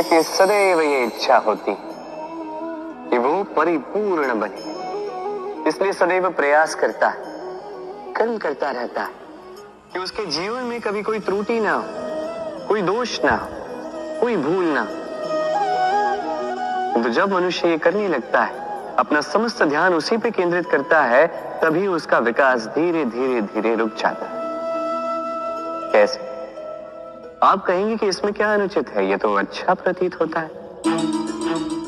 मनुष्य की सदैव ये इच्छा होती कि वो परिपूर्ण बने, इसलिए सदैव प्रयास करता है, कर्म करता रहता है कि उसके जीवन में कभी कोई त्रुटि ना हो, कोई दोष ना हो, कोई भूल ना हो। तो जब मनुष्य ये करने लगता है, अपना समस्त ध्यान उसी पे केंद्रित करता है, तभी उसका विकास धीरे धीरे धीरे रुक जाता है। कैसे? आप कहेंगे कि इसमें क्या अनुचित है, ये तो अच्छा प्रतीत होता है।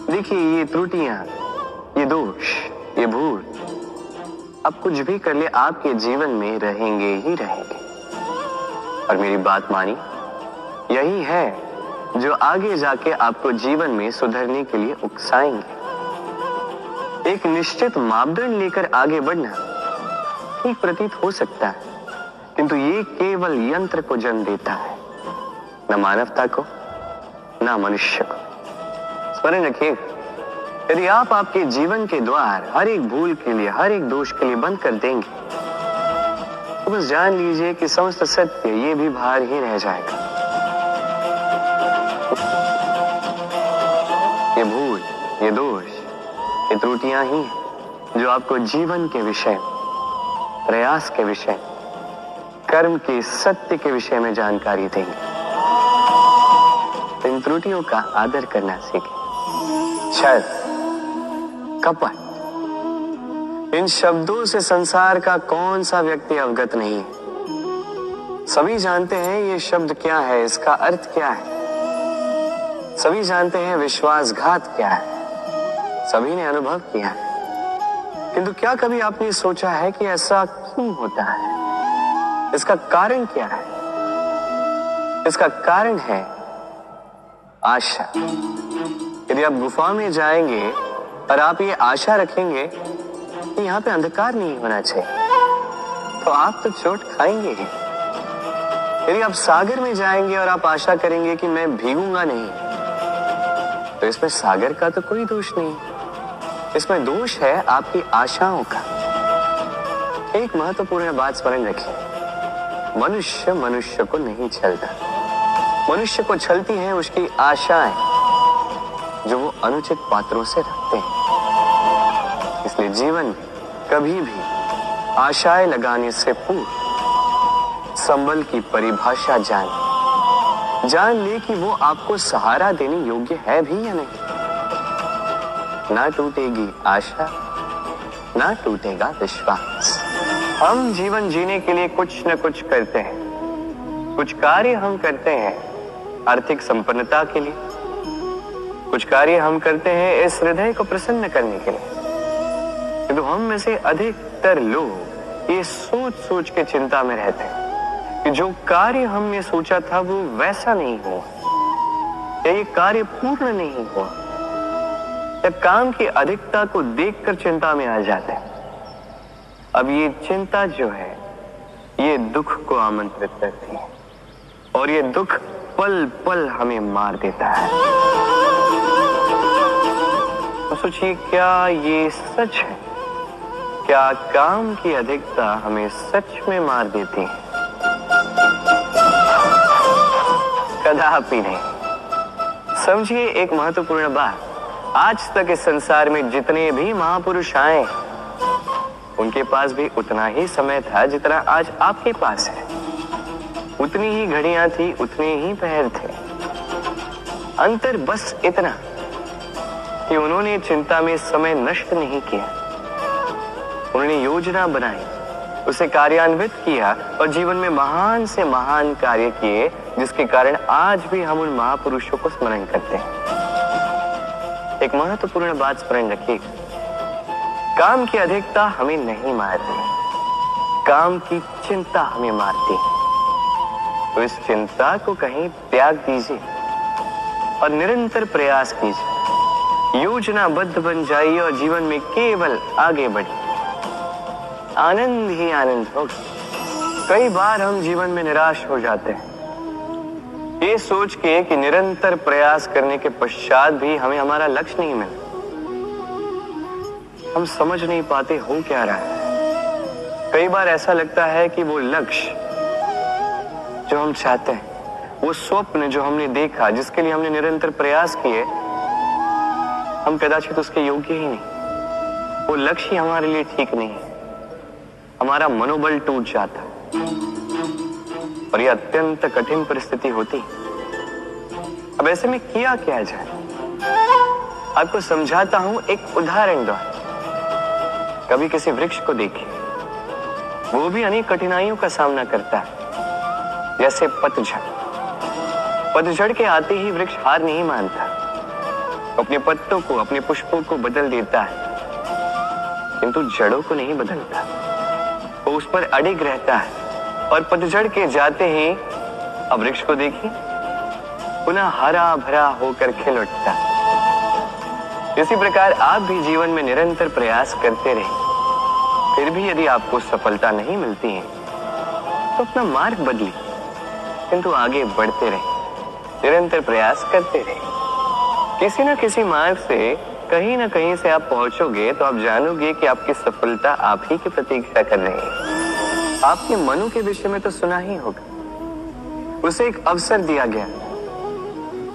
देखिए, ये त्रुटियां, ये दोष, ये भूल, अब कुछ भी कर ले आपके जीवन में रहेंगे ही रहेंगे। और मेरी बात मानी, यही है जो आगे जाके आपको जीवन में सुधरने के लिए उकसाएंगे। एक निश्चित मापदंड लेकर आगे बढ़ना ठीक प्रतीत हो सकता है, किंतु ये केवल यंत्र को जन्म देता है, न मानवता को, न मनुष्य को। स्मरण रखिए, यदि आप आपके जीवन के द्वार हर एक भूल के लिए, हर एक दोष के लिए बंद कर देंगे, तो बस जान लीजिए कि समस्त सत्य ये भी बाहर ही रह जाएगा। ये भूल, ये दोष, ये त्रुटियां ही हैं जो आपको जीवन के विषय, प्रयास के विषय, कर्म के सत्य के विषय में जानकारी देंगे। इन त्रुटियों का आदर करना सीखें। छल, कपट, इन शब्दों से संसार का कौन सा व्यक्ति अवगत नहीं है। सभी जानते हैं ये शब्द क्या है, इसका अर्थ क्या है। सभी जानते हैं विश्वासघात क्या है, सभी ने अनुभव किया है। किंतु क्या कभी आपने सोचा है कि ऐसा क्यों होता है? इसका कारण क्या है? इसका कारण है आशा। यदि आप गुफा में जाएंगे और आप ये आशा रखेंगे कि यहाँ पे अंधकार नहीं होना चाहिए, तो आप तो चोट खाएंगे ही। यदि आप सागर में जाएंगे और आप आशा करेंगे कि मैं भीगूंगा नहीं, तो इसमें सागर का तो कोई दोष नहीं, इसमें दोष है आपकी आशाओं का। एक महत्वपूर्ण बात स्मरण रखिए, मनुष्य मनुष्य को नहीं छलता, मनुष्य को छलती हैं उसकी आशाएं जो वो अनुचित पात्रों से रखते हैं। इसलिए जीवन में कभी भी आशाएं लगाने से पूर्व संबल की परिभाषा जान ले कि वो आपको सहारा देने योग्य है भी या नहीं। ना टूटेगी आशा, ना टूटेगा विश्वास। हम जीवन जीने के लिए कुछ न कुछ करते हैं, कुछ कार्य हम करते हैं आर्थिक संपन्नता के लिए, कुछ कार्य हम करते हैं इस हृदय को प्रसन्न करने के लिए। किंतु हम में से अधिकतर लोग ये सोच सोच के चिंता में रहते हैं कि जो कार्य हमने सोचा था वो वैसा नहीं हुआ, या ये कार्य पूर्ण नहीं हुआ, या काम की अधिकता को देखकर चिंता में आ जाते हैं। अब ये चिंता जो है ये दुख को आमंत्रित करती है, और ये दुख पल पल हमें मार देता है। तो सोचिए, क्या ये सच है? क्या काम की अधिकता हमें सच में मार देती है? कदापि नहीं। समझिए एक महत्वपूर्ण बात, आज तक इस संसार में जितने भी महापुरुष आए, उनके पास भी उतना ही समय था जितना आज आपके पास है। उतनी ही घड़ियां थी, उतने ही पैर थे। अंतर बस इतना कि उन्होंने चिंता में समय नष्ट नहीं किया, उन्होंने योजना बनाई, उसे कार्यान्वित किया और जीवन में महान से महान कार्य किए, जिसके कारण आज भी हम उन महापुरुषों को स्मरण करते हैं। एक महत्वपूर्ण बात स्मरण रखिए, काम की अधिकता हमें नहीं मारती, काम की चिंता हमें मारती। तो इस चिंता को कहीं त्याग दीजिए और निरंतर प्रयास कीजिए, योजनाबद्ध बन जाइए और जीवन में केवल आगे बढ़िए। आनंद ही आनंद होगा। कई बार हम जीवन में निराश हो जाते हैं, ये सोच के कि निरंतर प्रयास करने के पश्चात भी हमें हमारा लक्ष्य नहीं मिला। हम समझ नहीं पाते हो क्या रहा है। कई बार ऐसा लगता है कि वो लक्ष्य जो हम चाहते हैं वो स्वप्न जो हमने देखा, जिसके लिए हमने निरंतर प्रयास किए, हम कदाचित उसके योग्य ही नहीं। वो लक्ष्य हमारे लिए ठीक नहीं है। हमारा मनोबल टूट जाता और ये अत्यंत कठिन परिस्थिति होती। अब ऐसे में किया क्या जाए? आपको समझाता हूं एक उदाहरण द्वारा। कभी किसी वृक्ष को देखिए, वो भी अनेक कठिनाइयों का सामना करता है, जैसे पतझड़। पतझड़ के आते ही वृक्ष हार नहीं मानता, अपने पत्तों को, अपने पुष्पों को बदल देता है, किंतु जड़ों को नहीं बदलता। वो उस पर अडिग रहता है और पतझड़ के जाते ही अब वृक्ष को देखिए, पुनः हरा भरा होकर खिल उठता। इसी प्रकार आप भी जीवन में निरंतर प्रयास करते रहे, फिर भी यदि आपको सफलता नहीं मिलती है तो अपना मार्ग बदलिए, किंतु आगे बढ़ते रहे, निरंतर प्रयास करते रहे। किसी न किसी मार्ग से, कहीं ना कहीं से आप पहुंचोगे तो आप जानोगे कि आपकी सफलता आप ही की प्रतीक्षा कर रही है। आपने मनु के विषय में तो सुना ही होगा। उसे एक अवसर दिया गया,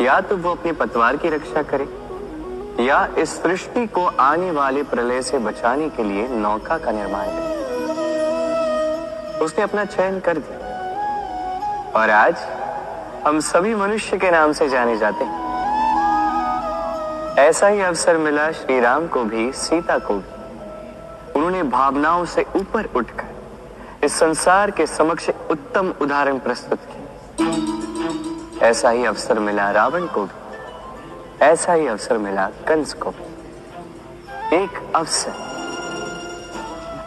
या तो वो अपने पतवार की रक्षा करे या इस सृष्टि को आने वाले प्रलय से बचाने के लिए नौका का निर्माण करे। उसने अपना चयन कर दिया और आज हम सभी मनुष्य के नाम से जाने जाते हैं। ऐसा ही अवसर मिला श्री राम को भी, सीता को भी। उन्होंने भावनाओं से ऊपर उठकर इस संसार के समक्ष उत्तम उदाहरण प्रस्तुत किया। ऐसा ही अवसर मिला रावण को भी, ऐसा ही अवसर मिला कंस को भी। एक अवसर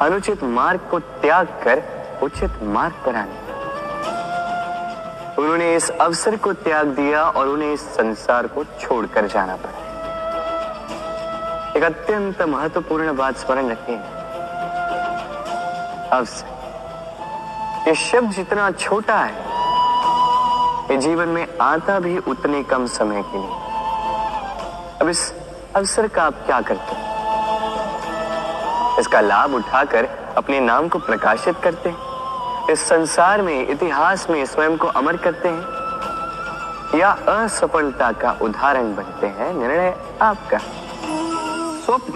अनुचित मार्ग को त्याग कर उचित मार्ग पर आने। उन्होंने इस अवसर को त्याग दिया और उन्हें इस संसार को छोड़कर जाना पड़ा। एक अत्यंत महत्वपूर्ण बात स्मरण रखें, अवसर, ये शब्द जितना छोटा है, ये जीवन में आता भी उतने कम समय के लिए। अब इस अवसर का आप क्या करते हैं? इसका लाभ उठाकर अपने नाम को प्रकाशित करते हैं, इस संसार में, इतिहास में स्वयं को अमर करते हैं, या असफलता का उदाहरण बनते हैं? निर्णय आपका। स्वप्न,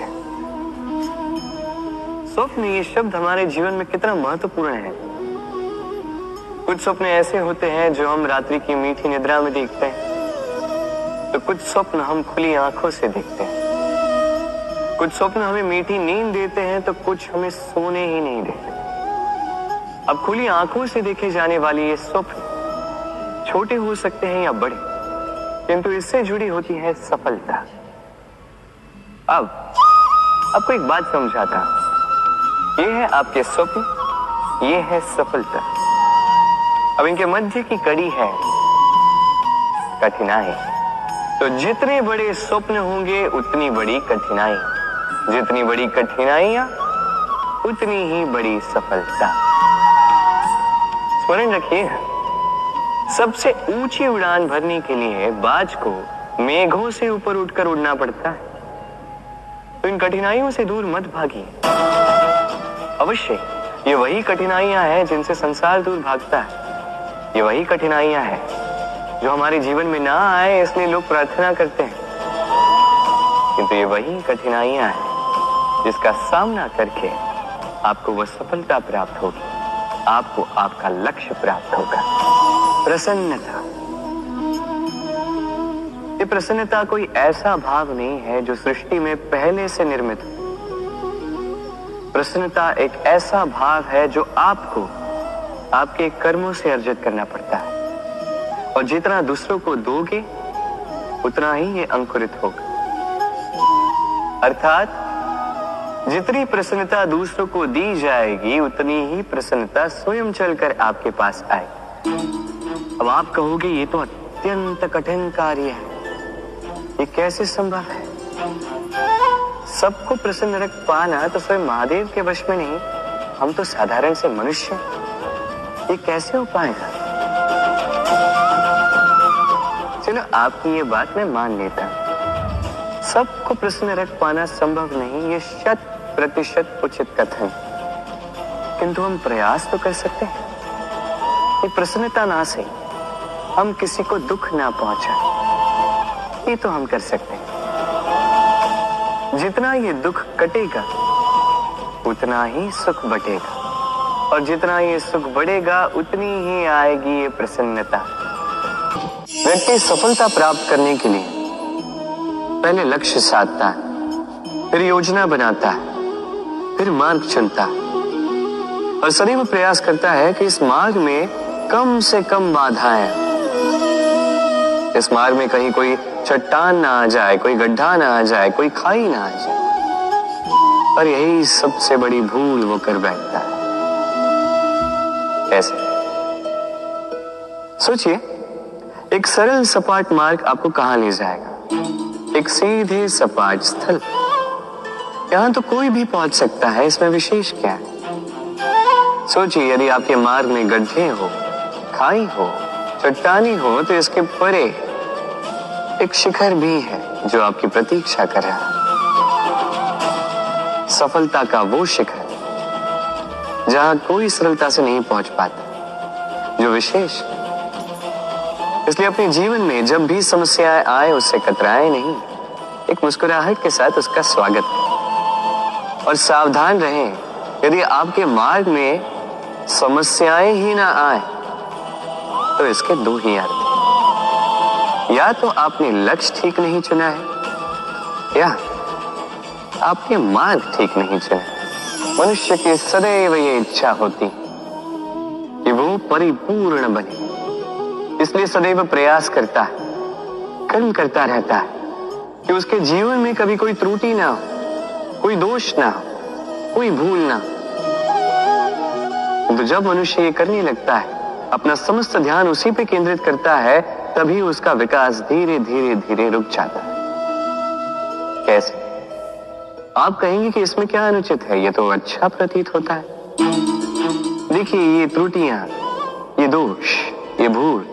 स्वप्न ये शब्द हमारे जीवन में कितना महत्वपूर्ण है। कुछ स्वप्न ऐसे होते हैं जो हम रात्रि की मीठी निद्रा में देखते हैं, तो कुछ स्वप्न हम खुली आंखों से देखते हैं। कुछ स्वप्न हमें मीठी नींद देते हैं, तो कुछ हमें सोने ही नहीं देते। अब खुली आंखों से देखे जाने वाली ये स्वप्न छोटे हो सकते हैं या बड़े, किंतु इससे जुड़ी होती है सफलता। अब आपको एक बात समझाता हूं। ये है आपके स्वप्न, ये है सफलता। अब इनके मध्य की कड़ी है कठिनाई। तो जितने बड़े स्वप्न होंगे उतनी बड़ी कठिनाई, जितनी बड़ी कठिनाइयां उतनी ही बड़ी सफलता। स्मरण रखिए, सबसे ऊंची उड़ान भरने के लिए बाज को मेघों से ऊपर उठकर उड़ना पड़ता है। तो इन कठिनाइयों से दूर मत भागिए। अवश्य ये वही कठिनाइयां हैं जिनसे संसार दूर भागता है। ये वही कठिनाइयां हैं जो हमारे जीवन में ना आए, इसलिए लोग प्रार्थना करते हैं, किंतु ये वही कठिनाइयां हैं जिसका सामना करके आपको वह सफलता प्राप्त होगी, आपको आपका लक्ष्य प्राप्त होगा। प्रसन्नता, ये प्रसन्नता कोई ऐसा भाव नहीं है जो सृष्टि में पहले से निर्मित हो। प्रसन्नता एक ऐसा भाव है जो आपको आपके कर्मों से अर्जित करना पड़ता है, और जितना दूसरों को दोगे उतना ही ये अंकुरित होगा। अर्थात जितनी प्रसन्नता दूसरों को दी जाएगी, उतनी ही प्रसन्नता स्वयं चलकर आपके पास आएगी। अब आप कहोगे ये तो अत्यंत कठिन कार्य है, ये कैसे संभव है? सबको प्रसन्न रख पाना तो स्वयं महादेव के वश में नहीं, हम तो साधारण से मनुष्य, ये कैसे हो पाएगा? चलो आपकी ये बात मैं मान लेता हूं, सबको प्रसन्न रख पाना संभव नहीं, ये 100% उचित कथन, किंतु हम प्रयास तो कर सकते हैं। ये प्रसन्नता ना सही, हम किसी को दुख ना पहुंचाएं, ये तो हम कर सकते हैं। जितना ये दुख कटेगा उतना ही सुख बढ़ेगा, और जितना ये सुख बढ़ेगा उतनी ही आएगी ये प्रसन्नता। व्यक्ति सफलता प्राप्त करने के लिए पहले लक्ष्य साधता है, फिर योजना बनाता है, फिर मार्ग चुनता है और सदैव प्रयास करता है कि इस मार्ग में कम से कम बाधाएं, इस मार्ग में कहीं कोई चट्टान ना आ जाए, कोई गड्ढा ना आ जाए, कोई खाई ना आ जाए। और यही सबसे बड़ी भूल वो कर बैठता है। कैसे? सोचिए, एक सरल सपाट मार्ग आपको कहां ले जाएगा? एक सीधे सपाट स्थल। यहां तो कोई भी पहुंच सकता है, इसमें विशेष क्या है? सोचिए, यदि आपके मार्ग में गड्ढे हो, खाई हो, चट्टानी हो, तो इसके परे एक शिखर भी है जो आपकी प्रतीक्षा कर रहा है। सफलता का वो शिखर जहां कोई सरलता से नहीं पहुंच पाता, जो विशेष। इसलिए अपने जीवन में जब भी समस्याएं आए उससे कतराएं नहीं, एक मुस्कुराहट के साथ उसका स्वागत करें। और सावधान रहें, यदि आपके मार्ग में समस्याएं ही ना आए तो इसके दो ही अर्थ हैं। या तो आपने लक्ष्य ठीक नहीं चुना है, या आपने मार्ग ठीक नहीं चुना है। मनुष्य की सदैव ये इच्छा होती कि वो परिपूर्ण बने, इसलिए सदैव प्रयास करता है, कर्म करता रहता है कि उसके जीवन में कभी कोई त्रुटि ना हो, कोई दोष ना हो, कोई भूल ना हो। तो जब मनुष्य ये करने लगता है, अपना समस्त ध्यान उसी पे केंद्रित करता है, तभी उसका विकास धीरे धीरे धीरे रुक जाता है। कैसे? आप कहेंगे कि इसमें क्या अनुचित है, ये तो अच्छा प्रतीत होता है। देखिए, ये त्रुटियां, ये दोष, ये भूल